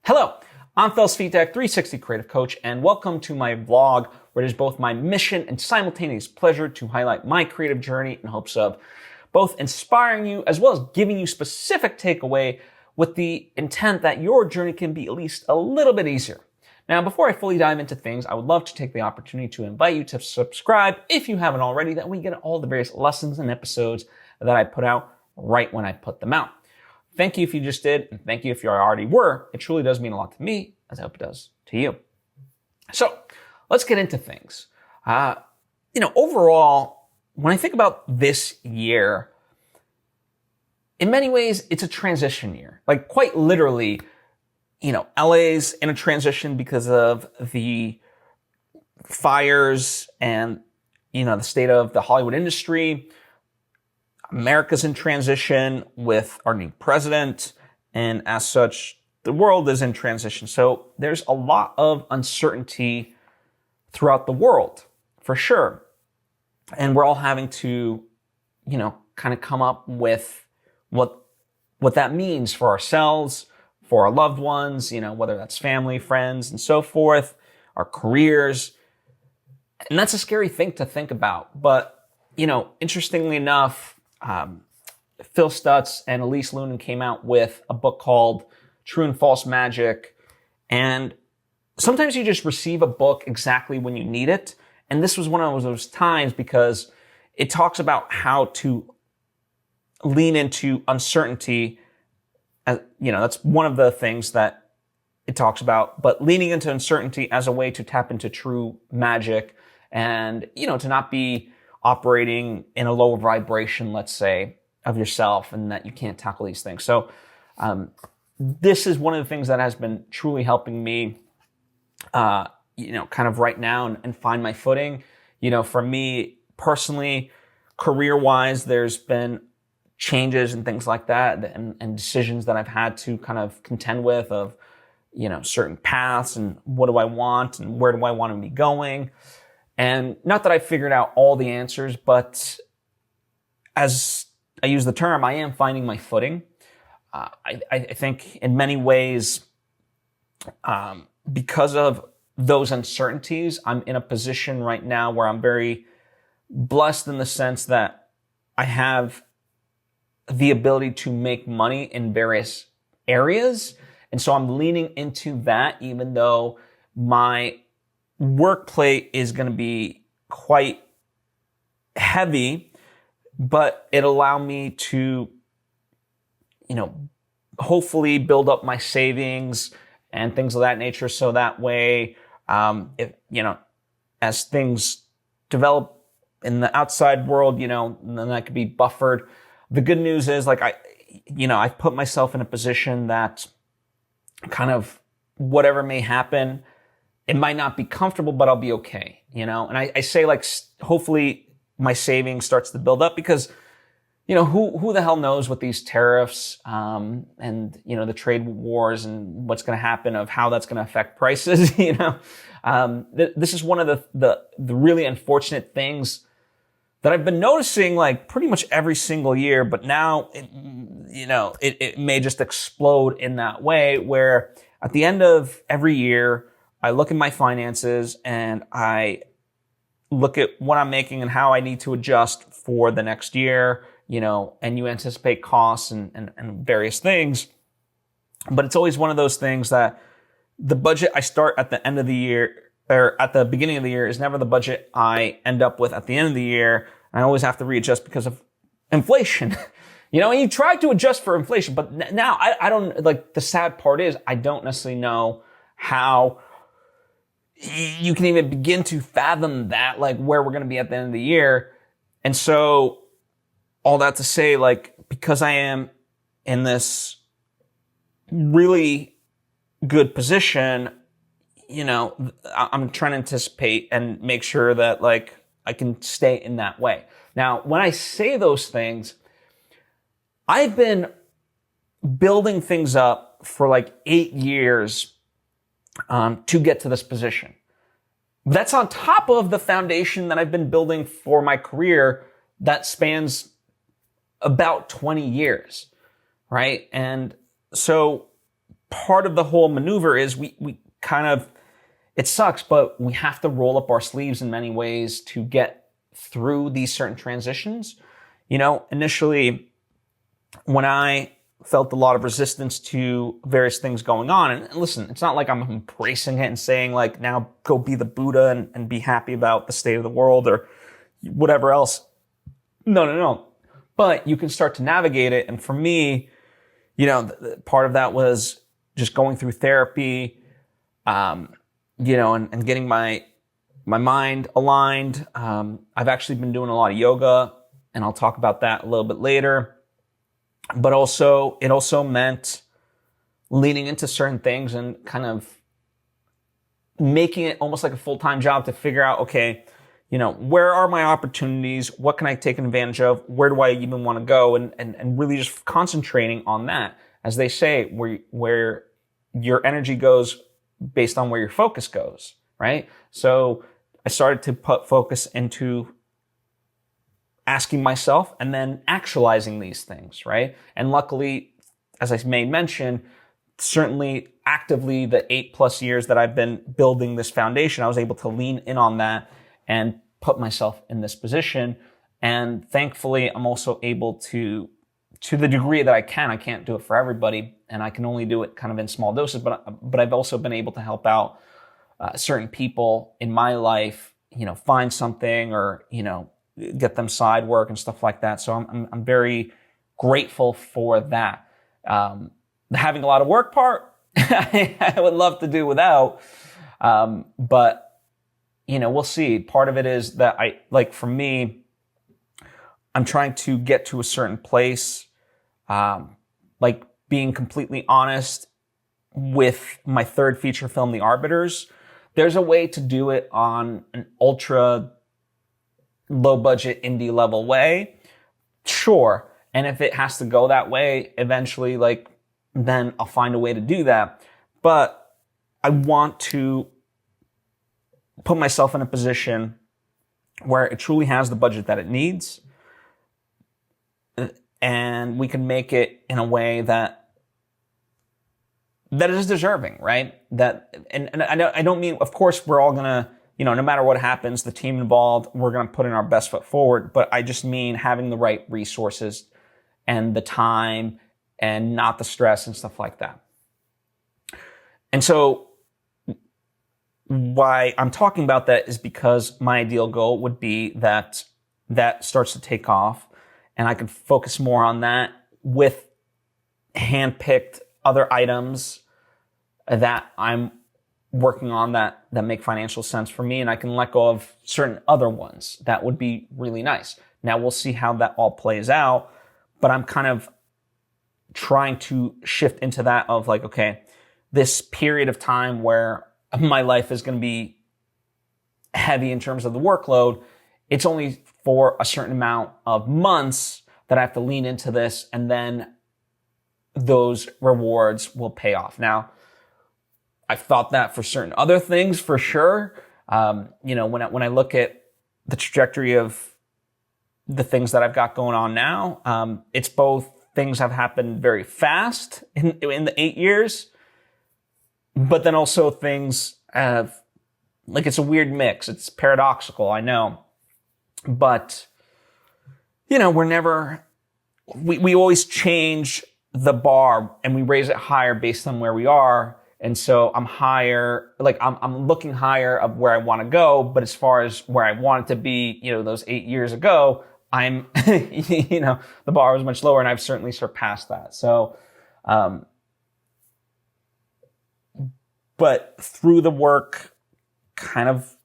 Hello, I'm Svitek, 360 Creative Coach, and welcome to my vlog where it is both my mission and simultaneous pleasure to highlight my creative journey in hopes of both inspiring you as well as giving you specific takeaway with the intent that your journey can be at least a little bit easier. Now, before I fully dive into things, I would love to take the opportunity to invite you to subscribe if you haven't already, that we get all the various lessons and episodes that I put out right when I put them out. Thank you if you just did, and thank you if you already were. It truly does mean a lot to me, as I hope it does to you. So, let's get into things. Overall, when I think about this year, in many ways, it's a transition year. Like, quite literally, LA's in a transition because of the fires and, the state of the Hollywood industry. America's in transition with our new president, and as such, the world is in transition. So there's a lot of uncertainty throughout the world, for sure. And we're all having to, kind of come up with what that means for ourselves, for our loved ones, whether that's family, friends, and so forth, our careers. And that's a scary thing to think about. But, interestingly enough, Phil Stutz and Elise Loehnen came out with a book called True and False Magic. And sometimes you just receive a book exactly when you need it. And this was one of those times because it talks about how to lean into uncertainty. That's one of the things that it talks about, but leaning into uncertainty as a way to tap into true magic and, to not be operating in a lower vibration, let's say, of yourself, and that you can't tackle these things. So, this is one of the things that has been truly helping me, kind of right now and find my footing. For me personally, career-wise, there's been changes and things like that and decisions that I've had to kind of contend with of, certain paths and what do I want and where do I want to be going. And not that I figured out all the answers, but as I use the term, I am finding my footing. I think in many ways, because of those uncertainties, I'm in a position right now where I'm very blessed in the sense that I have the ability to make money in various areas. And so I'm leaning into that, even though my work plate is going to be quite heavy, but it allowed me to, hopefully build up my savings and things of that nature. So that way, as things develop in the outside world, then that could be buffered. The good news is I've put myself in a position that kind of whatever may happen, it might not be comfortable, but I'll be okay, and I say hopefully my savings starts to build up because, who the hell knows what these tariffs, and, the trade wars and what's going to happen of how that's going to affect prices, this is one of the really unfortunate things that I've been noticing pretty much every single year, but now, it may just explode in that way where at the end of every year, I look at my finances and I look at what I'm making and how I need to adjust for the next year, and you anticipate costs and various things. But it's always one of those things that the budget I start at the end of the year or at the beginning of the year is never the budget I end up with at the end of the year. I always have to readjust because of inflation. And you try to adjust for inflation, but now I don't, the sad part is I don't necessarily know how you can even begin to fathom that, where we're going to be at the end of the year. And so all that to say, because I am in this really good position, I'm trying to anticipate and make sure that I can stay in that way. Now, when I say those things, I've been building things up for 8 years to get to this position. That's on top of the foundation that I've been building for my career that spans about 20 years, right? And so part of the whole maneuver is we kind of, it sucks, but we have to roll up our sleeves in many ways to get through these certain transitions. Initially, when I felt a lot of resistance to various things going on, and listen, it's not like I'm embracing it and saying like, now go be the Buddha and be happy about the state of the world or whatever else. No. But you can start to navigate it. And for me, part of that was just going through therapy, and getting my mind aligned. I've actually been doing a lot of yoga, and I'll talk about that a little bit later. But it also meant leaning into certain things and kind of making it almost like a full-time job to figure out, okay, where are my opportunities? What can I take advantage of? Where do I even want to go? And really just concentrating on that. As they say, where your energy goes based on where your focus goes, right? So I started to put focus into asking myself and then actualizing these things, right? And luckily, as I may mention, certainly actively the 8+ years that I've been building this foundation, I was able to lean in on that and put myself in this position. And thankfully, I'm also able to the degree that I can't do it for everybody, and I can only do it kind of in small doses, but I've also been able to help out certain people in my life, find something or, get them side work and stuff like that. So I'm very grateful for that. The having a lot of work part, I would love to do without, but we'll see. Part of it is that for me, I'm trying to get to a certain place, being completely honest with my third feature film, The Arbiters. There's a way to do it on an ultra low budget indie level way. Sure. And if it has to go that way, eventually, then I'll find a way to do that. But I want to put myself in a position where it truly has the budget that it needs, and we can make it in a way that is deserving, right? And I don't mean, of course, we're all gonna, no matter what happens, the team involved, we're gonna put in our best foot forward. But I just mean having the right resources and the time and not the stress and stuff like that. And so why I'm talking about that is because my ideal goal would be that starts to take off, and I can focus more on that with handpicked other items that I'm working on that make financial sense for me, and I can let go of certain other ones. That would be really nice. Now we'll see how that all plays out, but I'm kind of trying to shift into that of okay, this period of time where my life is going to be heavy in terms of the workload, it's only for a certain amount of months that I have to lean into this, and then those rewards will pay off. Now, I've thought that for certain other things for sure. When I look at the trajectory of the things that I've got going on now, it's both things have happened very fast in the 8 years, but then also things have, it's a weird mix. It's paradoxical, I know. But, we always change the bar and we raise it higher based on where we are. And so I'm higher, I'm looking higher of where I want to go. But as far as where I want it to be, those 8 years ago, I'm, the bar was much lower, and I've certainly surpassed that. So, but through the work kind of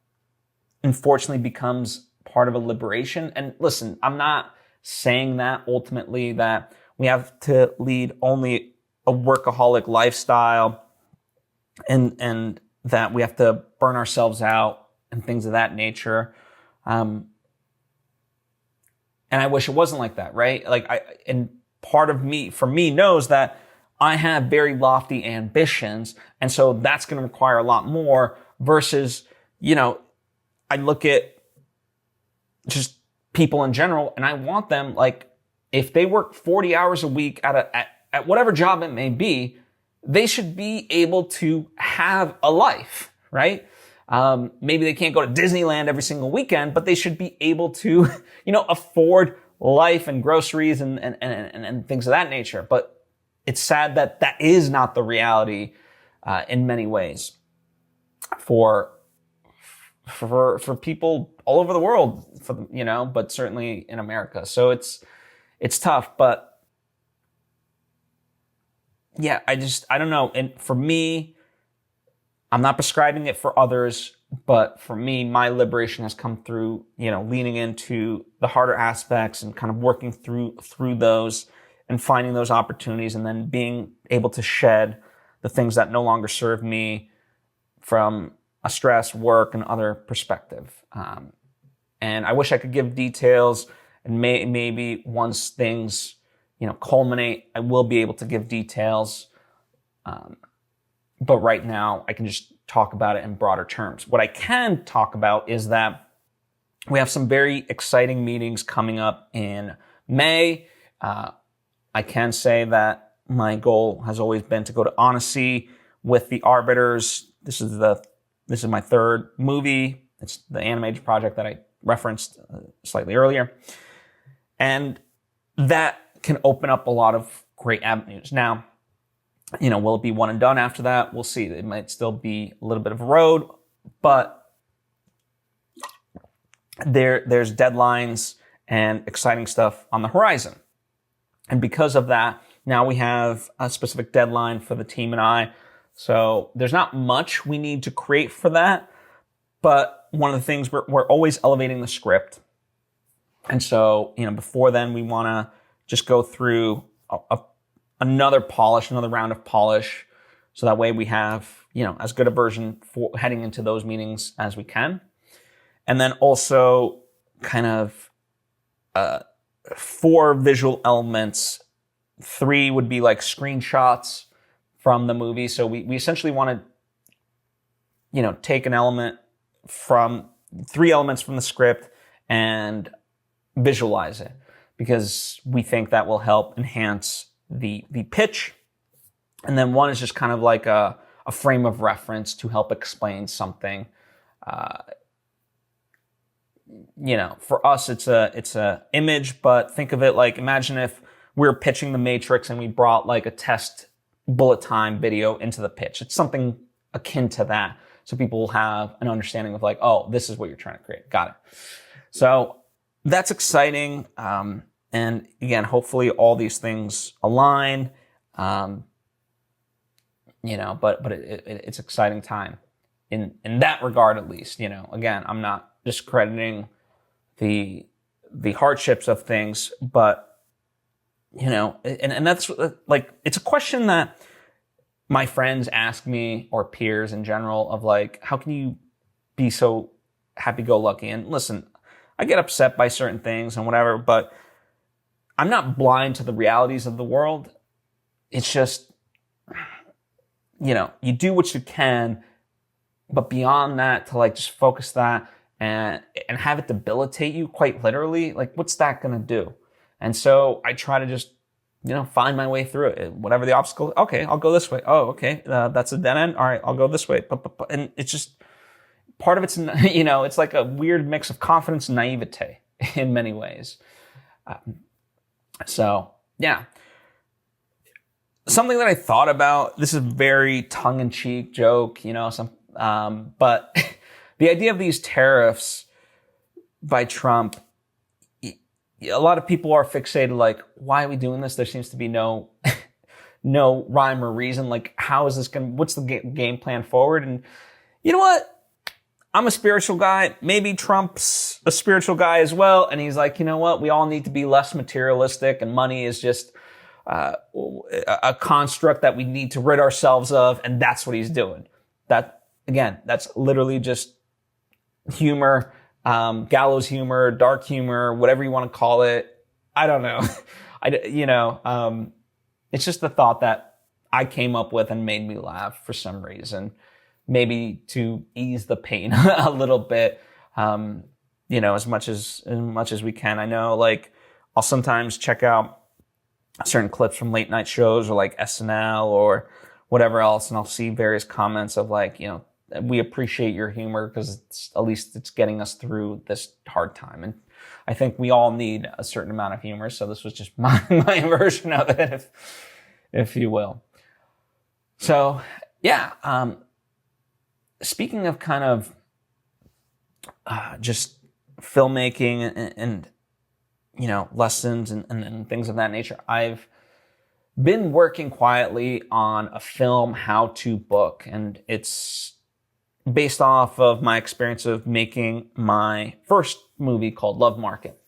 unfortunately becomes part of a liberation. And listen, I'm not saying that ultimately that we have to lead only a workaholic lifestyle and that we have to burn ourselves out and things of that nature. And I wish it wasn't like that, right? And part of me, for me, knows that I have very lofty ambitions. And so that's going to require a lot more versus, I look at just people in general, and I want them, if they work 40 hours a week at whatever job it may be, they should be able to have a life, right? Maybe they can't go to Disneyland every single weekend, but they should be able to, afford life and groceries and things of that nature. But it's sad that that is not the reality, in many ways for people all over the world, but certainly in America. So it's tough, but yeah, I don't know. And for me, I'm not prescribing it for others, but for me, my liberation has come through, leaning into the harder aspects and kind of working through those and finding those opportunities, and then being able to shed the things that no longer serve me from a stress, work, and other perspective. And I wish I could give details, and maybe once things, culminate, I will be able to give details. But right now, I can just talk about it in broader terms. What I can talk about is that we have some very exciting meetings coming up in May. I can say that my goal has always been to go to Honesty with the Arbiters. This is my third movie. It's the animated project that I referenced slightly earlier. And that can open up a lot of great avenues. Now, will it be one and done after that? We'll see. It might still be a little bit of a road, but there's deadlines and exciting stuff on the horizon. And because of that, now we have a specific deadline for the team and I. So there's not much we need to create for that, but one of the things we're always elevating the script. And so, before then, we want to just go through another round of polish. So that way we have, as good a version for heading into those meetings as we can. And then also kind of 4 visual elements. 3 would be like screenshots from the movie. So we essentially want to, take an element from 3 elements from the script and visualize it, because we think that will help enhance the pitch. And then 1 is just kind of like a frame of reference to help explain something. For us, it's a image, but think of it like, imagine if we were pitching The Matrix and we brought like a test bullet time video into the pitch. It's something akin to that. So people will have an understanding of like, oh, this is what you're trying to create. Got it. So that's exciting. And again, hopefully all these things align. But it's exciting time in that regard, at least. Again, I'm not discrediting the hardships of things, but and that's like, it's a question that my friends ask me, or peers in general, of like, how can you be so happy-go-lucky? And listen, I get upset by certain things and whatever, but I'm not blind to the realities of the world. It's just, you do what you can, but beyond that, to like just focus that and have it debilitate you quite literally, like what's that going to do? And so I try to just, find my way through it. Whatever the obstacle, okay, I'll go this way. Oh, okay, that's a dead end. All right, I'll go this way. And it's just, part of it's, it's like a weird mix of confidence and naivete in many ways. So, yeah. Something that I thought about, this is a very tongue-in-cheek joke, but the idea of these tariffs by Trump, a lot of people are fixated, like, why are we doing this? There seems to be no rhyme or reason. Like, how is this what's the game plan forward? And you know what? I'm a spiritual guy. Maybe Trump's a spiritual guy as well. And he's like, you know what? We all need to be less materialistic, and money is just a construct that we need to rid ourselves of. And that's what he's doing. That's literally just humor, gallows humor, dark humor, whatever you want to call it. I don't know. It's just the thought that I came up with and made me laugh for some reason. Maybe to ease the pain a little bit, as much as we can. I know, like, I'll sometimes check out certain clips from late night shows or like SNL or whatever else. And I'll see various comments of like, we appreciate your humor because at least it's getting us through this hard time. And I think we all need a certain amount of humor. So this was just my version of it, if you will. So yeah, speaking of kind of just filmmaking and lessons and things of that nature, I've been working quietly on a film how-to book, and it's based off of my experience of making my first movie called Love Market.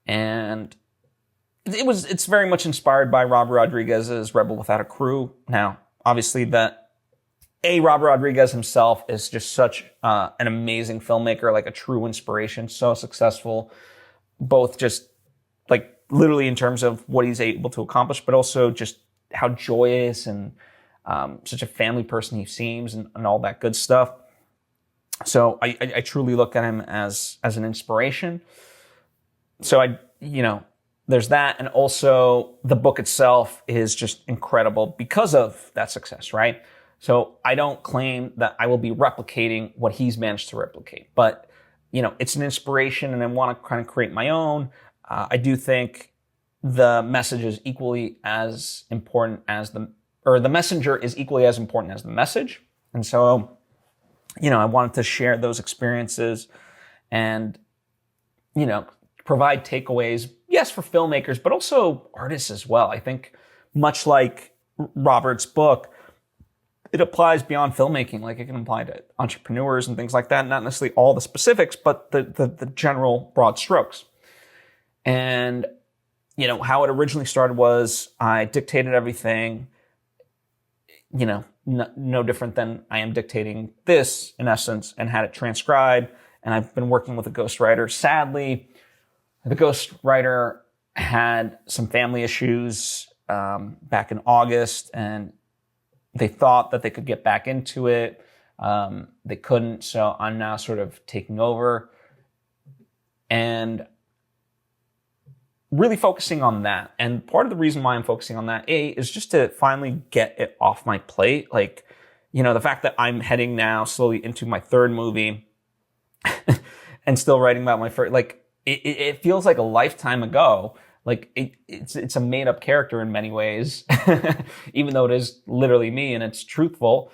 And it's very much inspired by Robert Rodriguez's Rebel Without a Crew. Now, obviously Robert Rodriguez himself is just such an amazing filmmaker, like a true inspiration, so successful, both just like literally in terms of what he's able to accomplish, but also just how joyous and such a family person he seems and all that good stuff. So I truly look at him as an inspiration. So there's that. And also the book itself is just incredible because of that success, right? So I don't claim that I will be replicating what he's managed to replicate, but it's an inspiration and I want to kind of create my own. I do think the message is equally as important as the messenger is equally as important as the message. And so, I wanted to share those experiences and, provide takeaways, yes, for filmmakers, but also artists as well. I think much like Robert's book, it applies beyond filmmaking. Like it can apply to entrepreneurs and things like that. Not necessarily all the specifics, but the general broad strokes. And, how it originally started was I dictated everything, no different than I am dictating this in essence, and had it transcribed. And I've been working with a ghostwriter. Sadly, the ghostwriter had some family issues back in August, and they thought that they could get back into it. They couldn't, so I'm now sort of taking over and really focusing on that. And part of the reason why I'm focusing on that, is just to finally get it off my plate. Like, the fact that I'm heading now slowly into my third movie and still writing about my first, like, it feels like a lifetime ago. Like it's a made up character in many ways, even though it is literally me and it's truthful.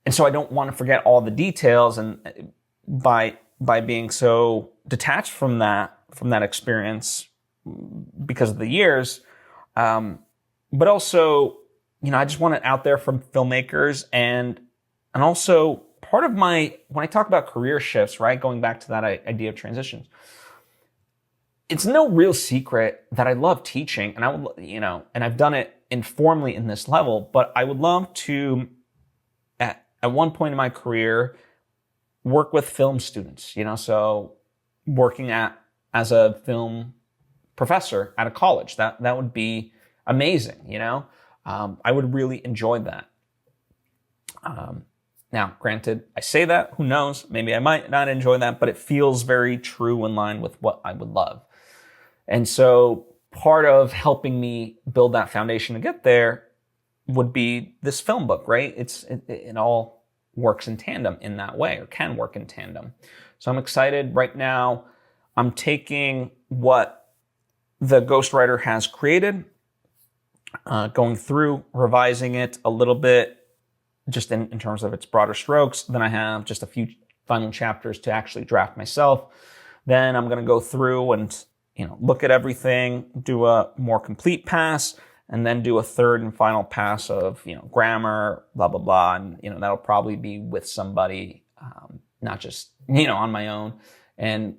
And so I don't want to forget all the details, and by being so detached from that experience because of the years, but also, I just want it out there from filmmakers, and also part of when I talk about career shifts, right, going back to that idea of transitions, it's no real secret that I love teaching, and I would, and I've done it informally in this level, but I would love to, at one point in my career, work with film students, so working as a film professor at a college, that would be amazing, I would really enjoy that. Now, granted, I say that, who knows, maybe I might not enjoy that, but it feels very true in line with what I would love. And so part of helping me build that foundation to get there would be this film book, right? It all works in tandem in that way, or can work in tandem. So I'm excited. Right now, I'm taking what the ghostwriter has created, going through, revising it a little bit, just in terms of its broader strokes. Then I have just a few final chapters to actually draft myself. Then I'm going to go through and, look at everything, do a more complete pass, and then do a third and final pass of, grammar, blah, blah, blah. And, that'll probably be with somebody, not just, on my own. And,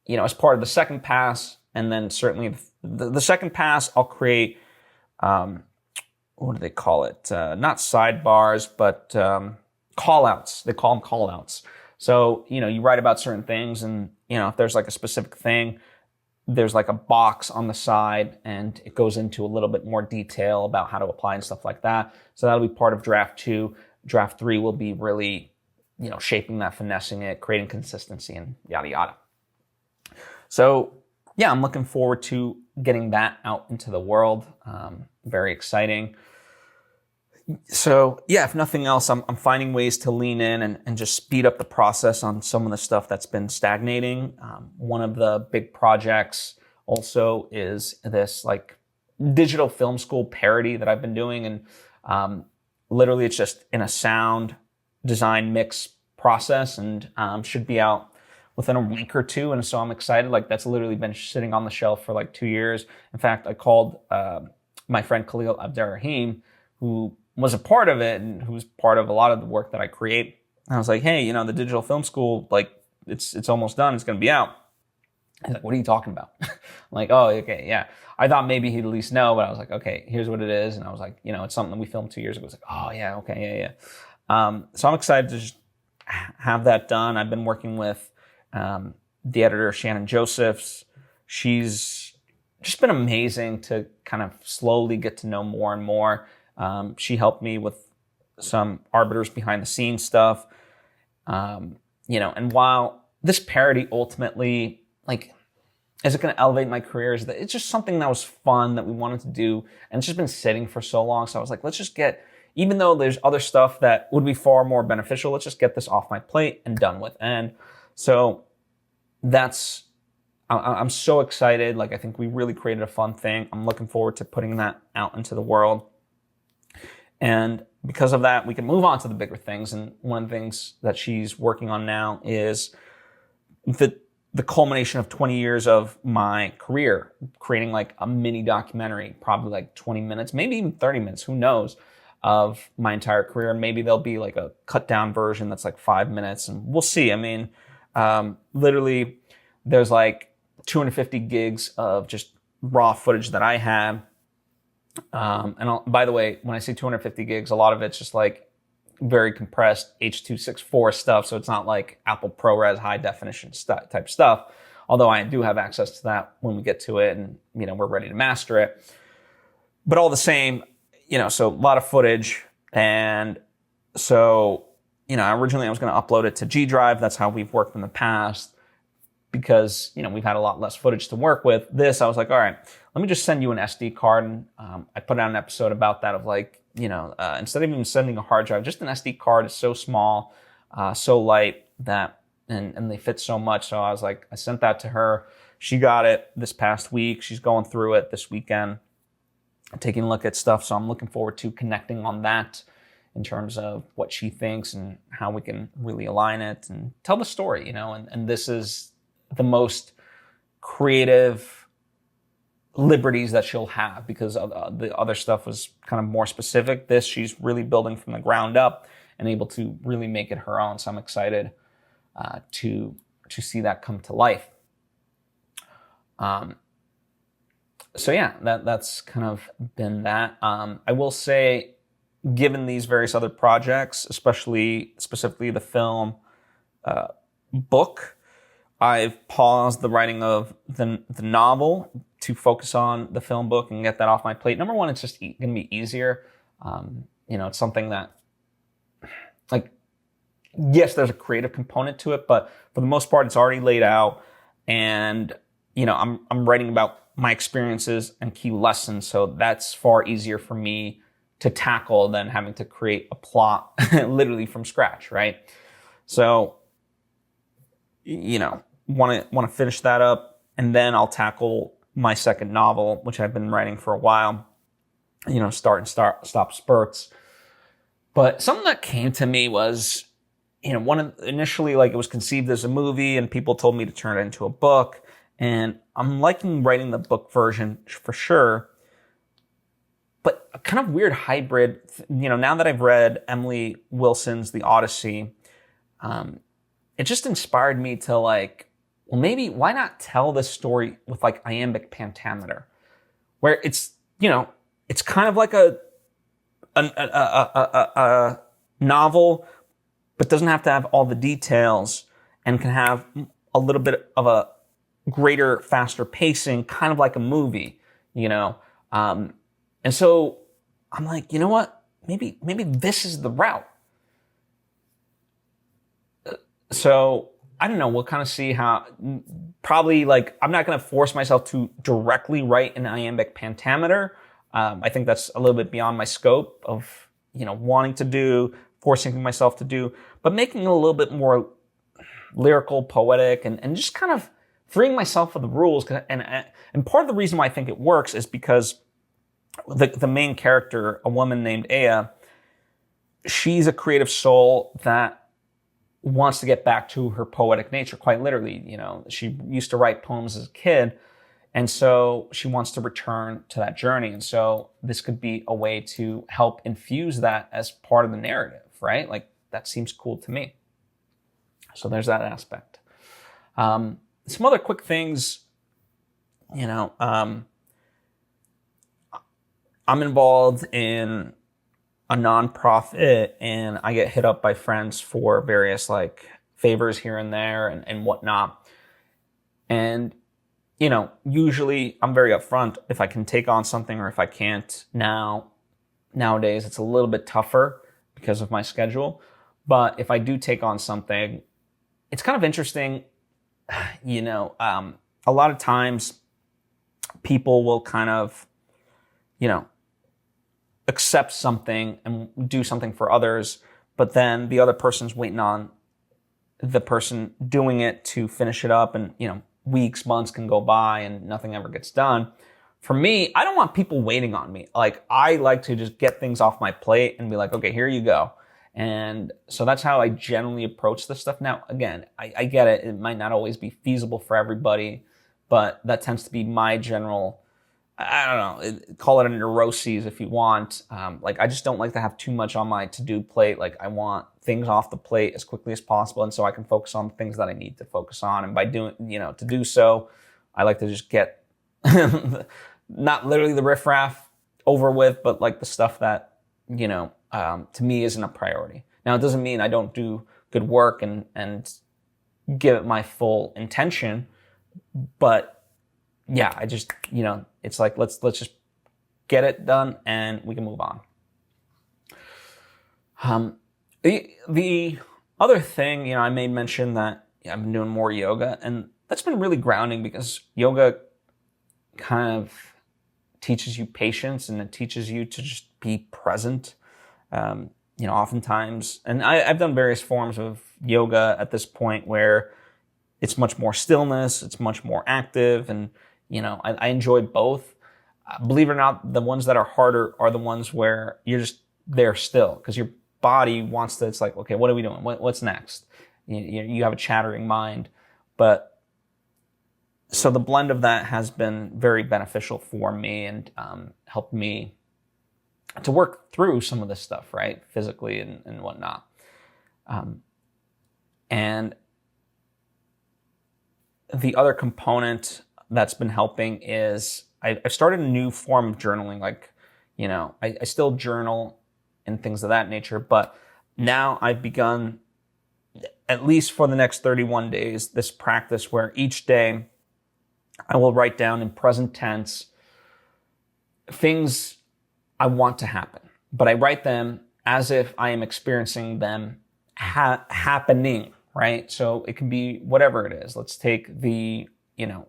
as part of the second pass, and then certainly the second pass, I'll create, what do they call it? Not sidebars, but call outs. They call them call outs. So, you write about certain things, and, if there's like a specific thing, there's like a box on the side, and it goes into a little bit more detail about how to apply and stuff like that. So that'll be part of draft 2. Draft 3 will be really, shaping that, finessing it, creating consistency, and yada, yada. So yeah, I'm looking forward to getting that out into the world. Very exciting. So yeah, if nothing else, I'm finding ways to lean in and just speed up the process on some of the stuff that's been stagnating. One of the big projects also is this like digital film school parody that I've been doing. And literally it's just in a sound design mix process, and should be out within a week or two. And so I'm excited. Like that's literally been sitting on the shelf for like 2 years. In fact, I called my friend Khalil Abderrahim, who was a part of it and who's part of a lot of the work that I create. And I was like, hey, the digital film school, like it's almost done. It's going to be out. He's like, what are you talking about? I'm like, oh, okay, yeah. I thought maybe he'd at least know, but I was like, okay, here's what it is. And I was like, it's something that we filmed 2 years ago. It's like, oh yeah, okay, yeah. So I'm excited to just have that done. I've been working with the editor, Shannon Josephs. She's just been amazing to kind of slowly get to know more and more. She helped me with some Arbiters behind the scenes stuff. And while this parody ultimately, like, is it going to elevate my career? It's just something that was fun that we wanted to do. And it's just been sitting for so long. So I was like, let's just even though there's other stuff that would be far more beneficial, let's just get this off my plate and done with. And so I'm so excited. Like, I think we really created a fun thing. I'm looking forward to putting that out into the world. And because of that, we can move on to the bigger things. And one of the things that she's working on now is the culmination of 20 years of my career, creating like a mini documentary, probably like 20 minutes, maybe even 30 minutes, who knows, of my entire career. And maybe there'll be like a cut down version that's like 5 minutes, and we'll see. I mean, literally there's like 250 gigs of just raw footage that I had. By the way, when I say 250 gigs, a lot of it's just like very compressed H.264 stuff. So it's not like Apple ProRes high definition type stuff. Although I do have access to that when we get to it and, we're ready to master it. But all the same, so a lot of footage. And so, originally I was going to upload it to G Drive. That's how we've worked in the past because, we've had a lot less footage to work with. This, I was like, all right, let me just send you an SD card. And I put out an episode about that of like, instead of even sending a hard drive, just an SD card is so small, so light that, and they fit so much. So I was like, I sent that to her. She got it this past week. She's going through it this weekend, taking a look at stuff. So I'm looking forward to connecting on that in terms of what she thinks and how we can really align it and tell the story, and this is the most creative liberties that she'll have because the other stuff was kind of more specific. This, she's really building from the ground up and able to really make it her own. So I'm excited to see that come to life. So yeah, that's kind of been that. I will say, given these various other projects, specifically the film book, I've paused the writing of the novel to focus on the film book and get that off my plate. Number one, it's just going to be easier. It's something that, like, yes, there's a creative component to it, but for the most part, it's already laid out. And, I'm writing about my experiences and key lessons. So that's far easier for me to tackle than having to create a plot literally from scratch, right? So, want to finish that up, and then I'll tackle my second novel, which I've been writing for a while, start and stop spurts. But something that came to me was, initially, like, it was conceived as a movie and people told me to turn it into a book, and I'm liking writing the book version for sure. But a kind of weird hybrid, now that I've read Emily Wilson's The Odyssey, it just inspired me to like, well, maybe why not tell this story with like iambic pentameter, where it's, it's kind of like a novel, but doesn't have to have all the details and can have a little bit of a greater, faster pacing, kind of like a movie, and so I'm like, you know what? Maybe this is the route. So I don't know. We'll kind of see how, probably like, I'm not going to force myself to directly write an iambic pentameter. I think that's a little bit beyond my scope of wanting to do, forcing myself to do, but making it a little bit more lyrical, poetic, and just kind of freeing myself of the rules. And part of the reason why I think it works is because the main character, a woman named Aya, she's a creative soul that wants to get back to her poetic nature, quite literally. She used to write poems as a kid, and so she wants to return to that journey. And so this could be a way to help infuse that as part of the narrative, right? Like, that seems cool to me. So there's that aspect. Some other quick things, I'm involved in a nonprofit, and I get hit up by friends for various favors here and there and whatnot. And, usually I'm very upfront if I can take on something or if I can't. Nowadays it's a little bit tougher because of my schedule. But if I do take on something, it's kind of interesting. A lot of times people will kind of, accept something and do something for others, but then the other person's waiting on the person doing it to finish it up, and weeks, months can go by and nothing ever gets done. For me, I don't want people waiting on me. I like to just get things off my plate and be like, okay, here you go. And so that's how I generally approach this stuff. Now, again, I get it. It might not always be feasible for everybody, but that tends to be my general, I don't know, call it a neuroses if you want. I just don't like to have too much on my to-do plate. I want things off the plate as quickly as possible, and so I can focus on the things that I need to focus on. And by doing, to do so, I like to just get not literally the riffraff over with, but the stuff that, to me isn't a priority. Now, it doesn't mean I don't do good work and give it my full intention, but yeah, I just, it's let's just get it done and we can move on. The other thing, I made mention that I've been doing more yoga, and that's been really grounding because yoga kind of teaches you patience, and it teaches you to just be present. Oftentimes, and I've done various forms of yoga at this point where it's much more stillness, it's much more active, and I enjoy both. Believe it or not, the ones that are harder are the ones where you're just there still because your body wants to. It's okay, what are we doing? What's next? You have a chattering mind, but so the blend of that has been very beneficial for me and helped me to work through some of this stuff, right, physically and whatnot. And the other component that's been helping is I've started a new form of journaling. I still journal and things of that nature, but now I've begun, at least for the next 31 days, this practice where each day I will write down in present tense things I want to happen, but I write them as if I am experiencing them happening, right? So it can be whatever it is. Let's take the,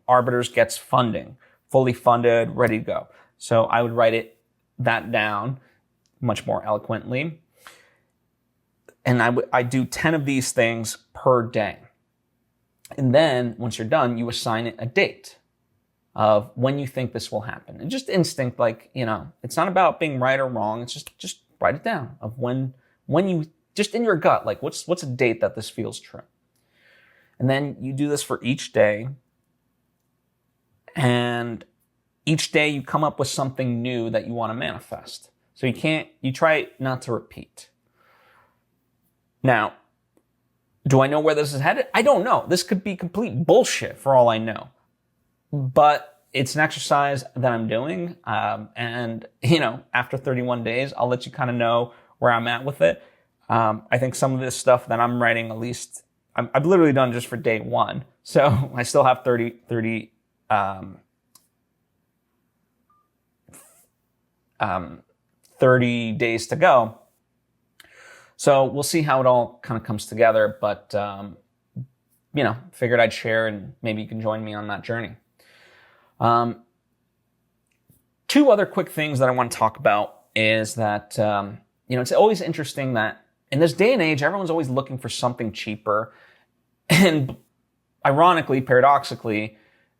Arbiters gets funding, fully funded, ready to go. So I would write that down much more eloquently. And I do 10 of these things per day. And then once you're done, you assign it a date of when you think this will happen. And just instinct, it's not about being right or wrong. It's just write it down of when you, just in your gut, what's a date that this feels true. And then you do this for each day. And each day you come up with something new that you want to manifest. So you try not to repeat. Now, do I know where this is headed? I don't know. This could be complete bullshit for all I know. But it's an exercise that I'm doing. And, after 31 days, I'll let you kind of know where I'm at with it. I think some of this stuff that I'm writing, at least, I've literally done just for day one. So I still have 30 days to go. So we'll see how it all kind of comes together. But, figured I'd share and maybe you can join me on that journey. Two other quick things that I want to talk about is that, it's always interesting that in this day and age, everyone's always looking for something cheaper. And ironically, paradoxically,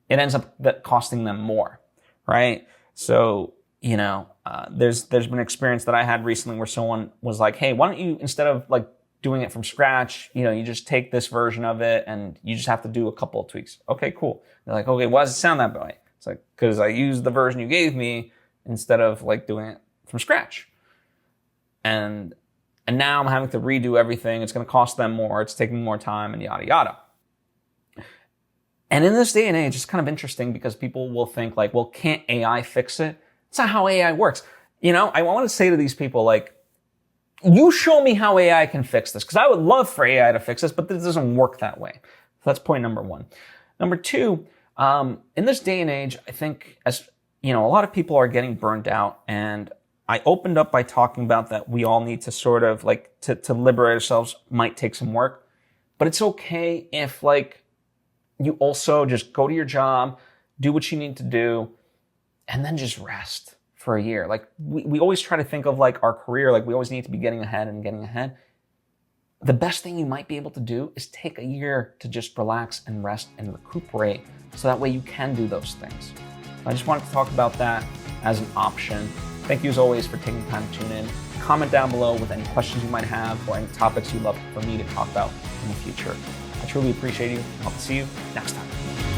it ends up costing them more, right? So, there's been an experience that I had recently where someone was like, hey, why don't you, instead of like doing it from scratch, you just take this version of it and you just have to do a couple of tweaks. Okay, cool. They're like, okay, why does it sound that way? It's like, because I used the version you gave me instead of like doing it from scratch. And now I'm having to redo everything. It's going to cost them more. It's taking more time and yada, yada. And in this day and age, it's kind of interesting because people will think like, well, can't AI fix it? It's not how AI works. I want to say to these people, like, you show me how AI can fix this, because I would love for AI to fix this, but this doesn't work that way. So that's point number one. Number two, in this day and age, I think a lot of people are getting burned out, and I opened up by talking about that we all need to sort of like to liberate ourselves might take some work, but it's okay if like you also just go to your job, do what you need to do, and then just rest for a year. Like we always try to think of like our career, like we always need to be getting ahead. The best thing you might be able to do is take a year to just relax and rest and recuperate, so that way you can do those things. I just wanted to talk about that as an option. Thank you as always for taking the time to tune in. Comment down below with any questions you might have or any topics you'd love for me to talk about in the future. I truly appreciate you. I'll see you next time.